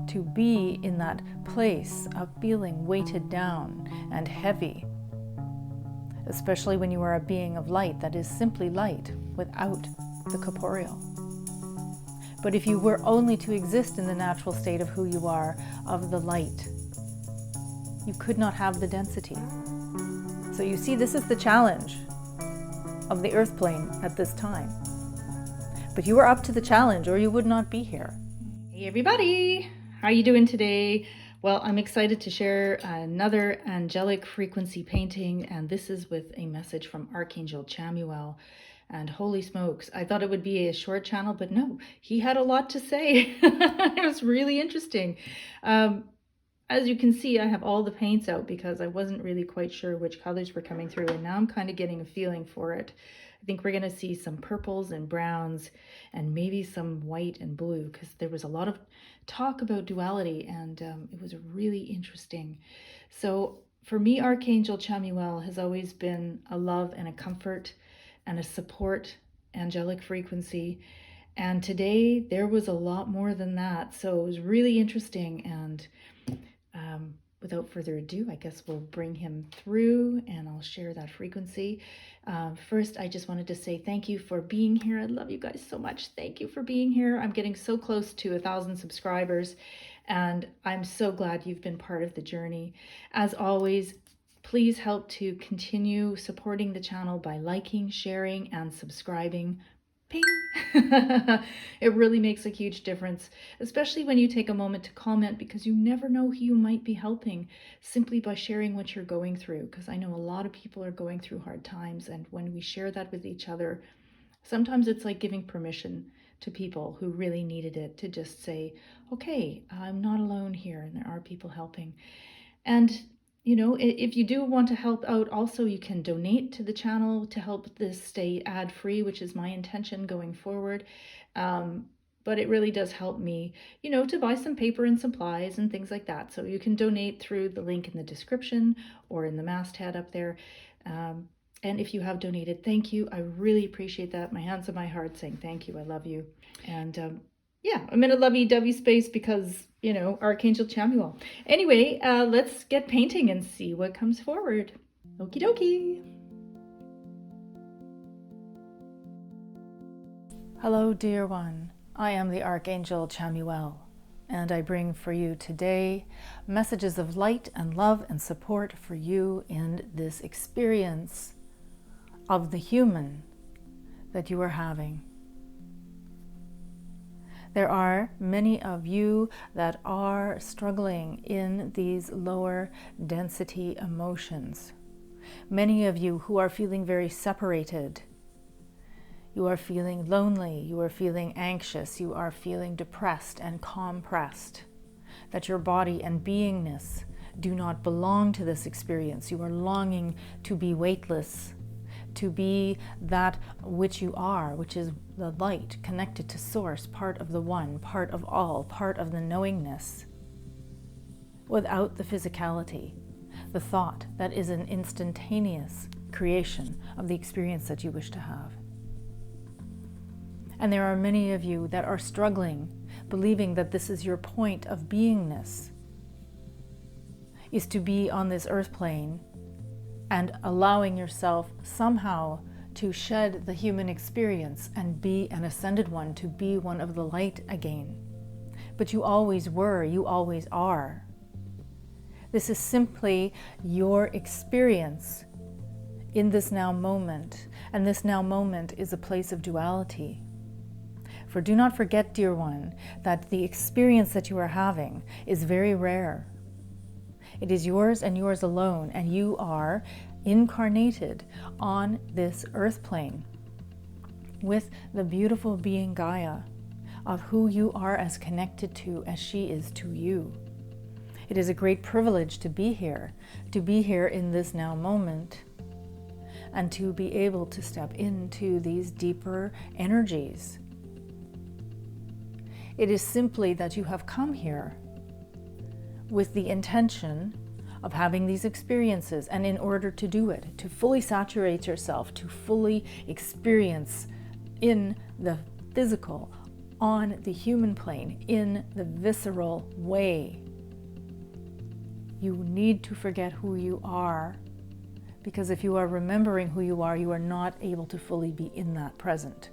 to be in that place of feeling weighted down and heavy, especially when you are a being of light that is simply light without the corporeal. But if you were only to exist in the natural state of who you are, of the light, you could not have the density. So you see, this is the challenge of the earth plane at this time. But you are up to the challenge or you would not be here. Hey everybody, how are you doing today? Well, I'm excited to share another angelic frequency painting, and this is with a message from Archangel Chamuel. And holy smokes, I thought it would be a short channel, but no, he had a lot to say. It was really interesting. As you can see, I have all the paints out because I wasn't really quite sure which colors were coming through, and now I'm kind of getting a feeling for it. I think we're going to see some purples and browns and maybe some white and blue, because there was a lot of talk about duality, and it was really interesting. So for me, Archangel Chamuel has always been a love and a comfort and a support angelic frequency. And today there was a lot more than that. So it was really interesting. And without further ado, I guess we'll bring him through and I'll share that frequency. First, I just wanted to say thank you for being here. I love you guys so much. Thank you for being here. I'm getting so close to 1,000 subscribers, and I'm so glad you've been part of the journey. As always, please help to continue supporting the channel by liking, sharing, and subscribing. Ping! It really makes a huge difference, especially when you take a moment to comment, because you never know who you might be helping simply by sharing what you're going through. Because I know a lot of people are going through hard times, and when we share that with each other, sometimes it's like giving permission to people who really needed it to just say, okay, I'm not alone here, and there are people helping. And you know, if you do want to help out, also you can donate to the channel to help this stay ad-free, which is my intention going forward. But it really does help me, you know, to buy some paper and supplies and things like that. So you can donate through the link in the description or in the masthead up there. And if you have donated, thank you. I really appreciate that. My hands on my heart saying thank you. I love you. And yeah, I'm in a lovey-dovey space because, you know, Archangel Chamuel. Anyway, let's get painting and see what comes forward. Okie dokie. Hello, dear one. I am the Archangel Chamuel, and I bring for you today messages of light and love and support for you in this experience of the human that you are having. There are many of you that are struggling in these lower density emotions. Many of you who are feeling very separated. You are feeling lonely, you are feeling anxious, you are feeling depressed and compressed. That your body and beingness do not belong to this experience. You are longing to be weightless, to be that which you are, which is the light connected to source, part of the one, part of all, part of the knowingness, without the physicality, the thought that is an instantaneous creation of the experience that you wish to have. And there are many of you that are struggling, believing that this is your point of beingness, is to be on this earth plane and allowing yourself somehow to shed the human experience and be an ascended one, to be one of the light again. But you always were, you always are. This is simply your experience in this now moment, and this now moment is a place of duality. For do not forget, dear one, that the experience that you are having is very rare. It is yours and yours alone, and you are incarnated on this earth plane with the beautiful being Gaia, of who you are as connected to as she is to you. It is a great privilege to be here in this now moment, and to be able to step into these deeper energies. It is simply that you have come here with the intention of having these experiences, and in order to do it, to fully saturate yourself, to fully experience in the physical on the human plane in the visceral way. You need to forget who you are, because if you are remembering who you are not able to fully be in that present.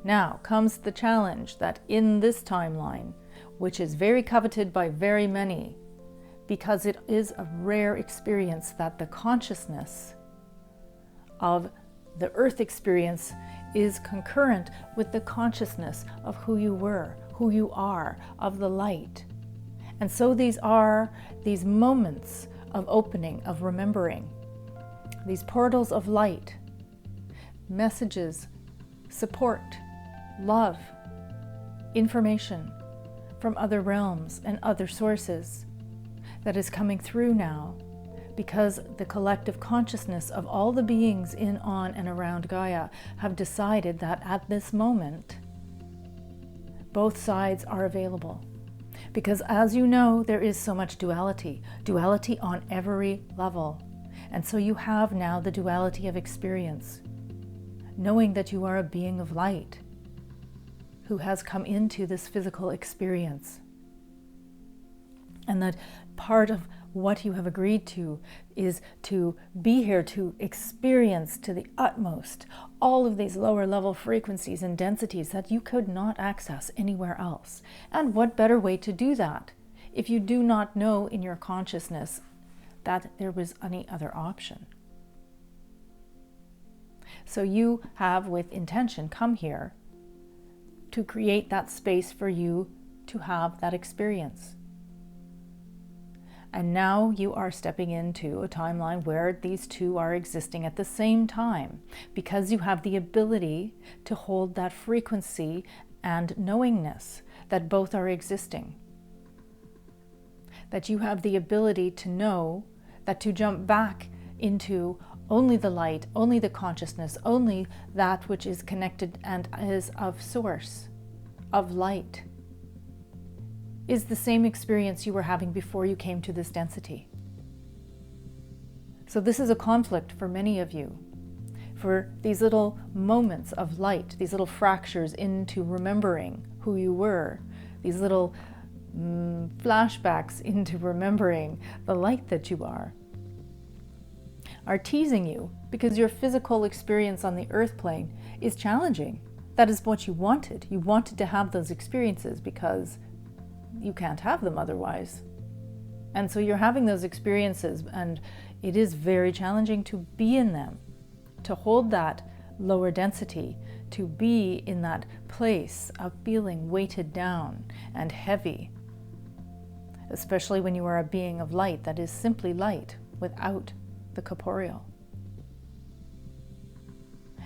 Now comes the challenge that in this timeline, which is very coveted by very many, because it is a rare experience that the consciousness of the earth experience is concurrent with the consciousness of who you were, who you are, of the light. And so these are these moments of opening, of remembering, these portals of light, messages, support, love, information from other realms and other sources that is coming through now, because the collective consciousness of all the beings in, on, and around Gaia have decided that at this moment, both sides are available. Because as you know, there is so much duality on every level. And so you have now the duality of experience, knowing that you are a being of light who has come into this physical experience. And that part of what you have agreed to is to be here to experience to the utmost all of these lower level frequencies and densities that you could not access anywhere else. And what better way to do that if you do not know in your consciousness that there was any other option? So you have, with intention, come here to create that space for you to have that experience. And now you are stepping into a timeline where these two are existing at the same time, because you have the ability to hold that frequency and knowingness that both are existing. That you have the ability to know that to jump back into only the light, only the consciousness, only that which is connected and is of source, of light, is the same experience you were having before you came to this density. So this is a conflict for many of you, for these little moments of light, these little fractures into remembering who you were, these little flashbacks into remembering the light that you are teasing you, because your physical experience on the earth plane is challenging. That is what you wanted. You wanted to have those experiences because you can't have them otherwise. And so you're having those experiences, and it is very challenging to be in them, to hold that lower density, to be in that place of feeling weighted down and heavy, especially when you are a being of light that is simply light without the corporeal.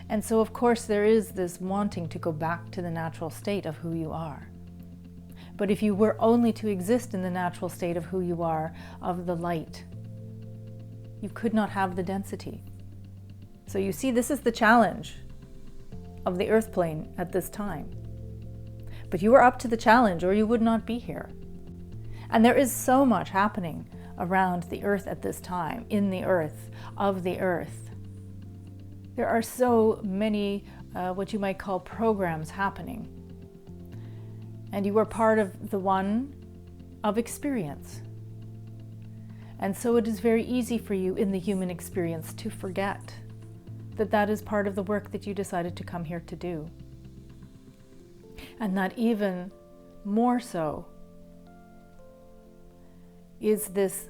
And so of course there is this wanting to go back to the natural state of who you are. But if you were only to exist in the natural state of who you are, of the light, you could not have the density. So you see, this is the challenge of the earth plane at this time. But you are up to the challenge or you would not be here. And there is so much happening around the earth at this time, in the earth, of the earth. There are so many what you might call programs happening. And you are part of the one of experience. And so it is very easy for you in the human experience to forget that that is part of the work that you decided to come here to do. And that even more so is this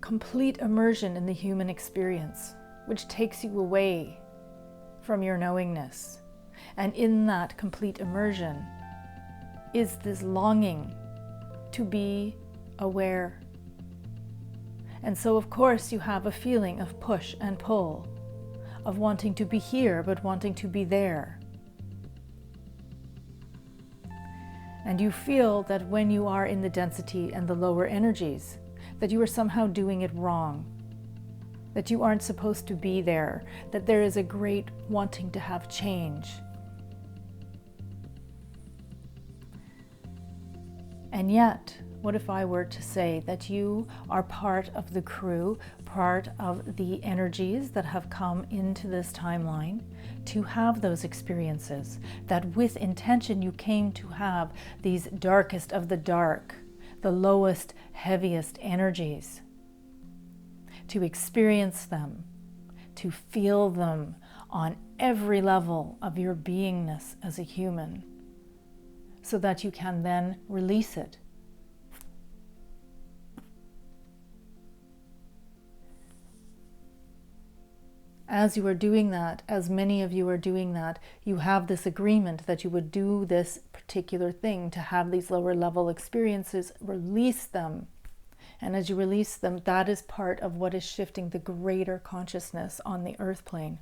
complete immersion in the human experience, which takes you away from your knowingness. And in that complete immersion is this longing to be aware. And so of course you have a feeling of push and pull, of wanting to be here but wanting to be there. And you feel that when you are in the density and the lower energies, that you are somehow doing it wrong, that you aren't supposed to be there, that there is a great wanting to have change. And yet, What if I were to say that you are part of the crew, part of the energies that have come into this timeline to have those experiences, that with intention you came to have these darkest of the dark, the lowest, heaviest energies, to experience them, to feel them on every level of your beingness as a human, so that you can then release it. As you are doing that, as many of you are doing that, you have this agreement that you would do this particular thing to have these lower level experiences, release them. And as you release them, that is part of what is shifting the greater consciousness on the earth plane.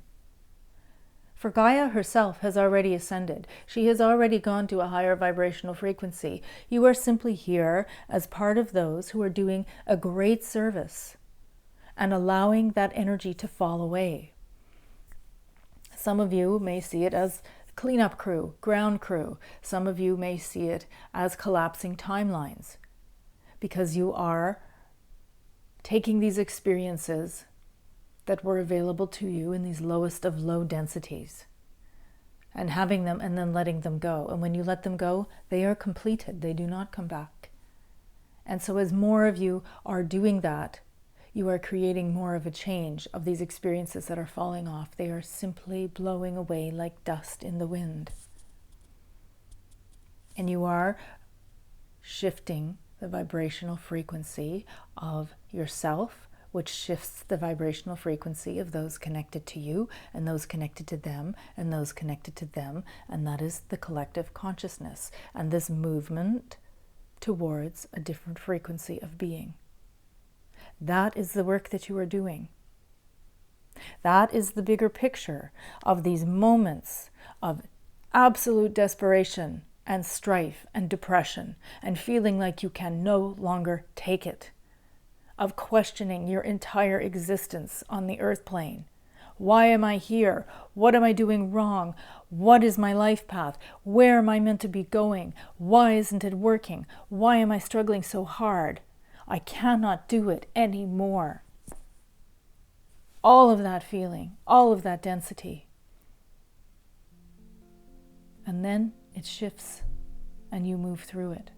For Gaia herself has already ascended. She has already gone to a higher vibrational frequency. You are simply here as part of those who are doing a great service and allowing that energy to fall away. Some of you may see it as cleanup crew, ground crew. Some of you may see it as collapsing timelines, because you are taking these experiences that were available to you in these lowest of low densities and having them and then letting them go. And when you let them go, they are completed. They do not come back. And so as more of you are doing that, you are creating more of a change of these experiences that are falling off. They are simply blowing away like dust in the wind. And you are shifting the vibrational frequency of yourself, which shifts the vibrational frequency of those connected to you, and those connected to them, and those connected to them, and that is the collective consciousness, and this movement towards a different frequency of being. That is the work that you are doing. That is the bigger picture of these moments of absolute desperation and strife and depression and feeling like you can no longer take it, of questioning your entire existence on the earth plane. Why am I here? What am I doing wrong? What is my life path? Where am I meant to be going? Why isn't it working? Why am I struggling so hard? I cannot do it anymore. All of that feeling, all of that density. And then it shifts and you move through it.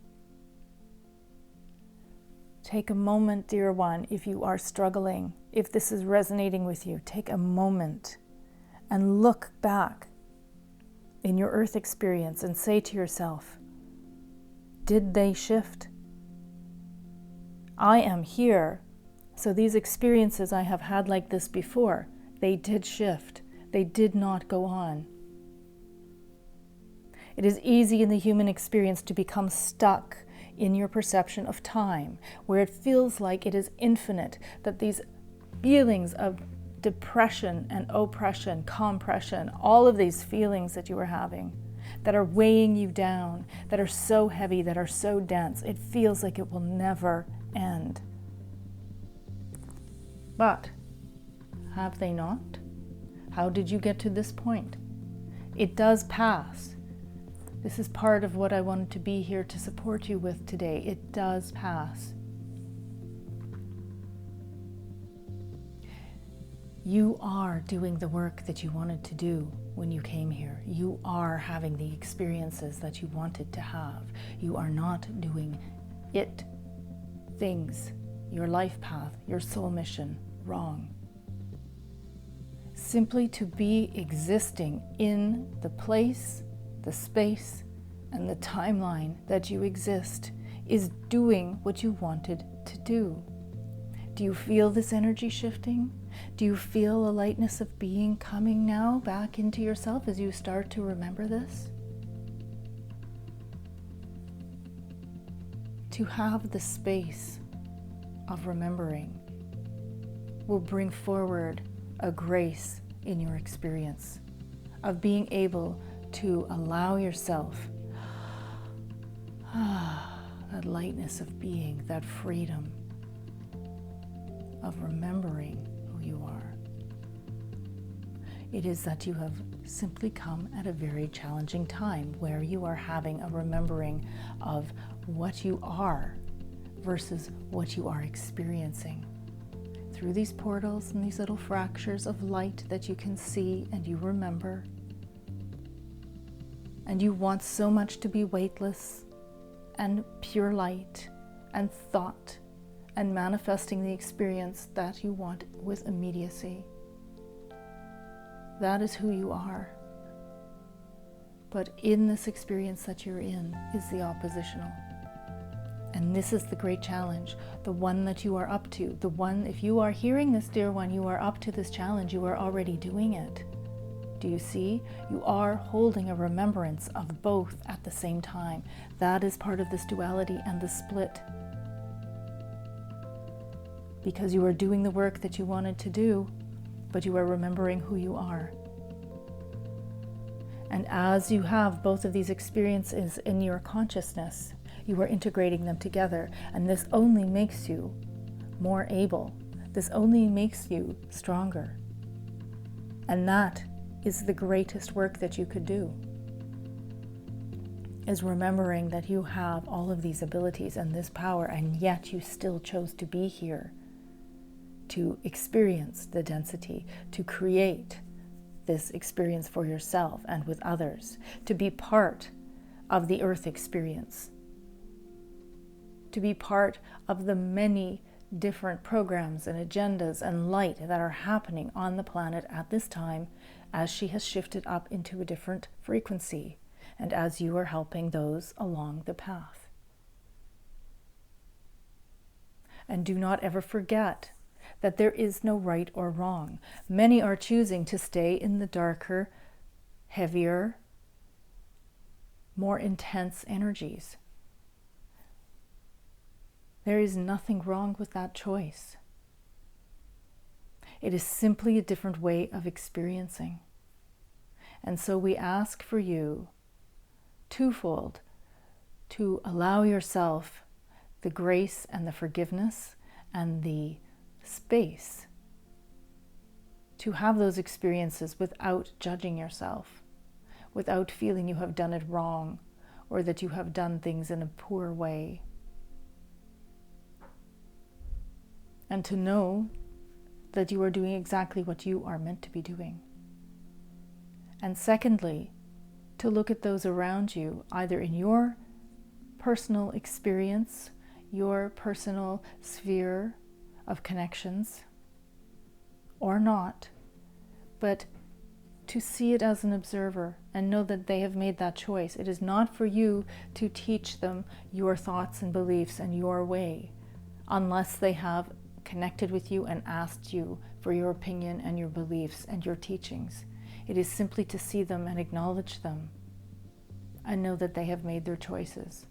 Take a moment, dear one, if you are struggling, if this is resonating with you, take a moment and look back in your earth experience and say to yourself, did they shift? I am here, so these experiences I have had like this before, they did shift. They did not go on. It is easy in the human experience to become stuck in your perception of time, where it feels like it is infinite, that these feelings of depression and oppression, compression, all of these feelings that you are having, that are weighing you down, that are so heavy, that are so dense, it feels like it will never end. But have they not? How did you get to this point? It does pass. This is part of what I wanted to be here to support you with today. It does pass. You are doing the work that you wanted to do when you came here. You are having the experiences that you wanted to have. You are not doing things, your life path, your soul mission, wrong. Simply to be existing in the place, the space, and the timeline that you exist is doing what you wanted to do. Do you feel this energy shifting? Do you feel a lightness of being coming now back into yourself as you start to remember this? To have the space of remembering will bring forward a grace in your experience of being able to allow yourself that lightness of being, that freedom of remembering who you are. It is that you have simply come at a very challenging time where you are having a remembering of what you are versus what you are experiencing. Through these portals and these little fractures of light that you can see and you remember. And you want so much to be weightless and pure light and thought and manifesting the experience that you want with immediacy. That is who you are. But in this experience that you're in is the oppositional. And this is the great challenge, the one that you are up to. The one, if you are hearing this, dear one, you are up to this challenge. You are already doing it. Do you see? You are holding a remembrance of both at the same time. That is part of this duality and the split. Because you are doing the work that you wanted to do, but you are remembering who you are. And as you have both of these experiences in your consciousness, you are integrating them together. And this only makes you more able. This only makes you stronger. And that is the greatest work that you could do, is remembering that you have all of these abilities and this power, and yet you still chose to be here to experience the density, to create this experience for yourself and with others, to be part of the earth experience, to be part of the many different programs and agendas and light that are happening on the planet at this time, as she has shifted up into a different frequency and as you are helping those along the path. And do not ever forget that there is no right or wrong. Many are choosing to stay in the darker, heavier, more intense energies. There is nothing wrong with that choice. It is simply a different way of experiencing. And so we ask for you twofold to allow yourself the grace and the forgiveness and the space to have those experiences without judging yourself, without feeling you have done it wrong or that you have done things in a poor way. And to know that you are doing exactly what you are meant to be doing. And secondly, to look at those around you, either in your personal experience, your personal sphere of connections, or not, but to see it as an observer and know that they have made that choice. It is not for you to teach them your thoughts and beliefs and your way, unless they have connected with you and asked you for your opinion and your beliefs and your teachings. It is simply to see them and acknowledge them and know that they have made their choices.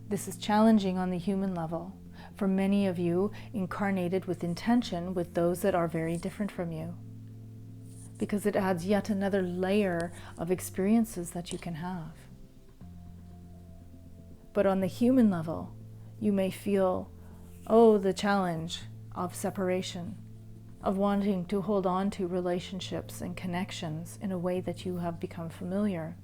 This is challenging on the human level for many of you, incarnated with intention with those that are very different from you, because it adds yet another layer of experiences that you can have. But on the human level, you may feel, the challenge of separation, of wanting to hold on to relationships and connections in a way that you have become familiar.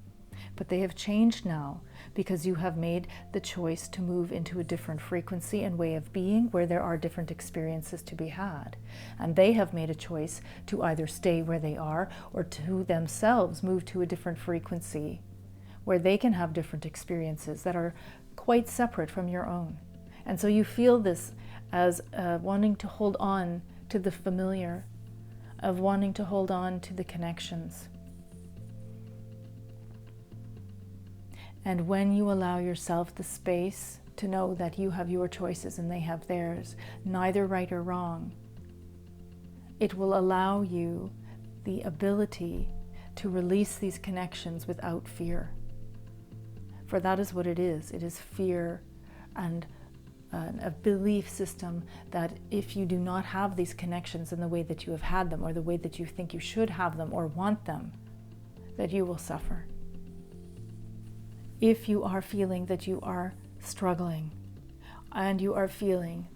But they have changed now because you have made the choice to move into a different frequency and way of being where there are different experiences to be had. And they have made a choice to either stay where they are or to themselves move to a different frequency where they can have different experiences that are quite separate from your own. And so you feel this as wanting to hold on to the familiar, of wanting to hold on to the connections. And when you allow yourself the space to know that you have your choices and they have theirs, neither right or wrong, it will allow you the ability to release these connections without fear. For that is what it is. It is fear and a belief system that if you do not have these connections in the way that you have had them or the way that you think you should have them or want them, that you will suffer. If you are feeling that you are struggling and you are feeling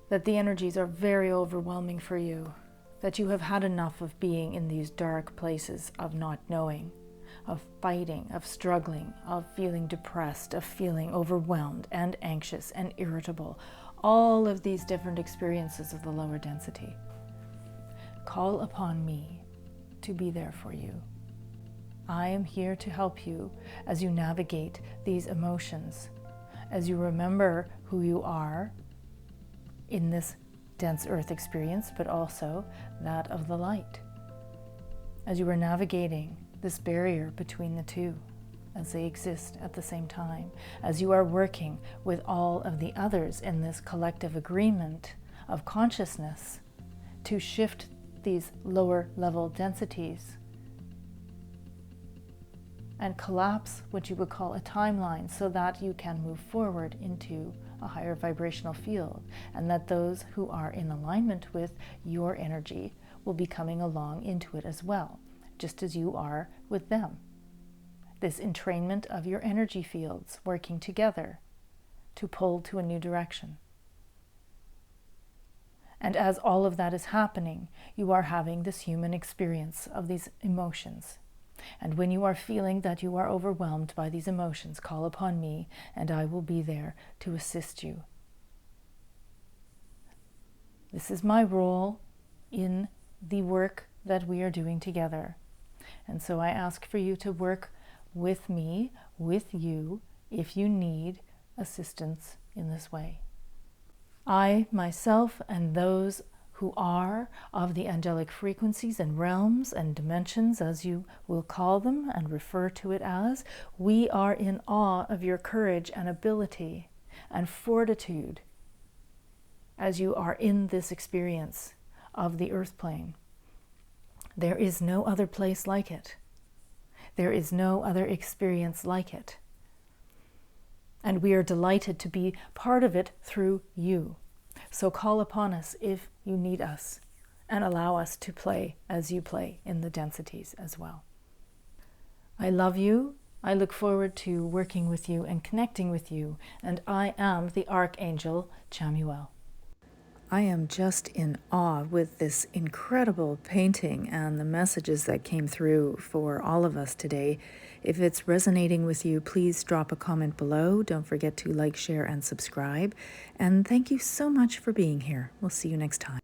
that the energies are very overwhelming for you, that you have had enough of being in these dark places of not knowing, of fighting, of struggling, of feeling depressed, of feeling overwhelmed and anxious and irritable, all of these different experiences of the lower density. Call upon me to be there for you. I am here to help you as you navigate these emotions, as you remember who you are in this dense earth experience, but also that of the light. As you are navigating this barrier between the two, as they exist at the same time, as you are working with all of the others in this collective agreement of consciousness to shift these lower level densities and collapse what you would call a timeline so that you can move forward into a higher vibrational field, and that those who are in alignment with your energy will be coming along into it as well, just as you are with them. This entrainment of your energy fields working together to pull to a new direction. And as all of that is happening, you are having this human experience of these emotions. And when you are feeling that you are overwhelmed by these emotions, call upon me and I will be there to assist you. This is my role in the work that we are doing together. And so I ask for you to work with me, with you, if you need assistance in this way. I, myself, and those who are of the angelic frequencies and realms and dimensions, as you will call them and refer to it as, we are in awe of your courage and ability and fortitude as you are in this experience of the earth plane. There is no other place like it. There is no other experience like it. And we are delighted to be part of it through you. So call upon us if you need us, and allow us to play as you play in the densities as well. I love you. I look forward to working with you and connecting with you. And I am the Archangel Chamuel. I am just in awe with this incredible painting and the messages that came through for all of us today. If it's resonating with you, please drop a comment below. Don't forget to like, share, and subscribe. And thank you so much for being here. We'll see you next time.